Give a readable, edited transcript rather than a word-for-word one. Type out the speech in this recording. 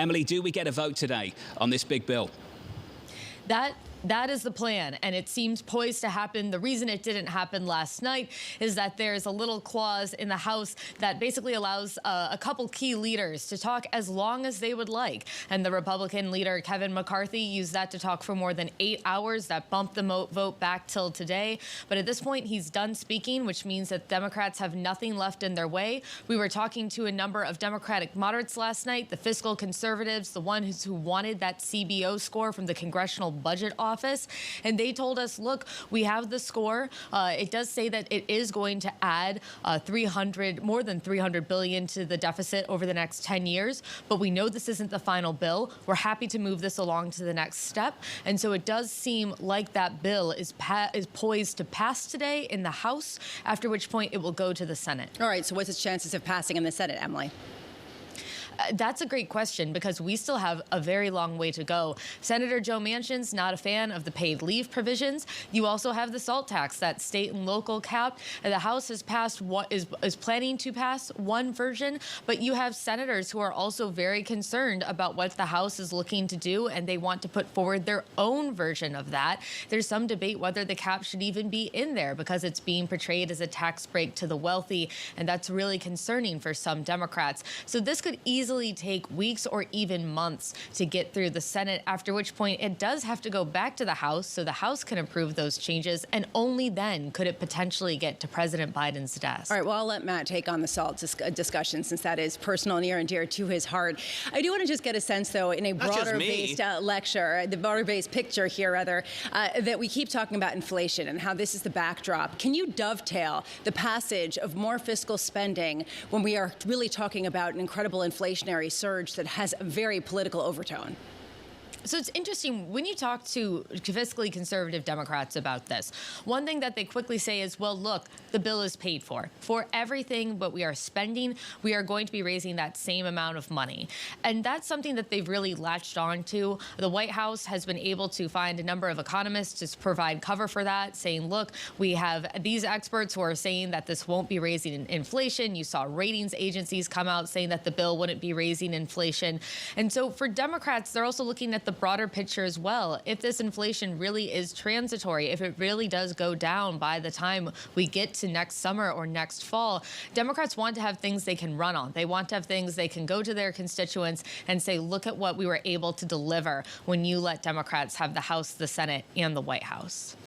Emily, do we get a vote today on this big bill? That is the plan, and it seems poised to happen. The reason it didn't happen last night is that there's a little clause in the House that basically allows a couple key leaders to talk as long as they would like. And the Republican leader, Kevin McCarthy, used that to talk for more than 8 hours. That bumped the vote back till today. But at this point, he's done speaking, which means that Democrats have nothing left in their way. We were talking to a number of Democratic moderates last night, the fiscal conservatives, the ones who wanted that CBO score from the Congressional Budget Office. And they told us, look, we have the score. It does say that it is going to add more than $300 billion to the deficit over the next 10 years. But we know this isn't the final bill. We're happy to move this along to the next step. And so it does seem like that bill is poised to pass today in the House, after which point it will go to the Senate. All right. So what's its chances of passing in the Senate, Emily? That's a great question, because we still have a very long way to go. Senator Joe Manchin's not a fan of the paid leave provisions. You also have the SALT tax, that state and local cap. The House has passed is planning to pass one version, but you have senators who are also very concerned about what the House is looking to do, and they want to put forward their own version of that. There's some debate whether the cap should even be in there, because it's being portrayed as a tax break to the wealthy, and that's really concerning for some Democrats. So this could easily take weeks or even months to get through the Senate, after which point it does have to go back to the House so the House can approve those changes, and only then could it potentially get to President Biden's desk. All right, well, I'll let Matt take on the SALT discussion, since that is personal, near and dear to his heart. I do want to just get a sense, though, in a broader-based lecture, the broader-based picture here, rather, that we keep talking about inflation and how this is the backdrop. Can you dovetail the passage of more fiscal spending when we are really talking about an incredible inflationary surge that has a very political overtone? So it's interesting when you talk to fiscally conservative Democrats about this. One thing that they quickly say is, well, look, the bill is paid for everything, but we are spending. We are going to be raising that same amount of money. And that's something that they've really latched on to. The White House has been able to find a number of economists to provide cover for that, saying, look, we have these experts who are saying that this won't be raising inflation. You saw ratings agencies come out saying that the bill wouldn't be raising inflation. And so for Democrats, they're also looking at the broader picture as well. If this inflation really is transitory, if it really does go down by the time we get to next summer or next fall, Democrats want to have things they can run on. They want to have things they can go to their constituents and say, look at what we were able to deliver when you let Democrats have the House, the Senate, and the White House.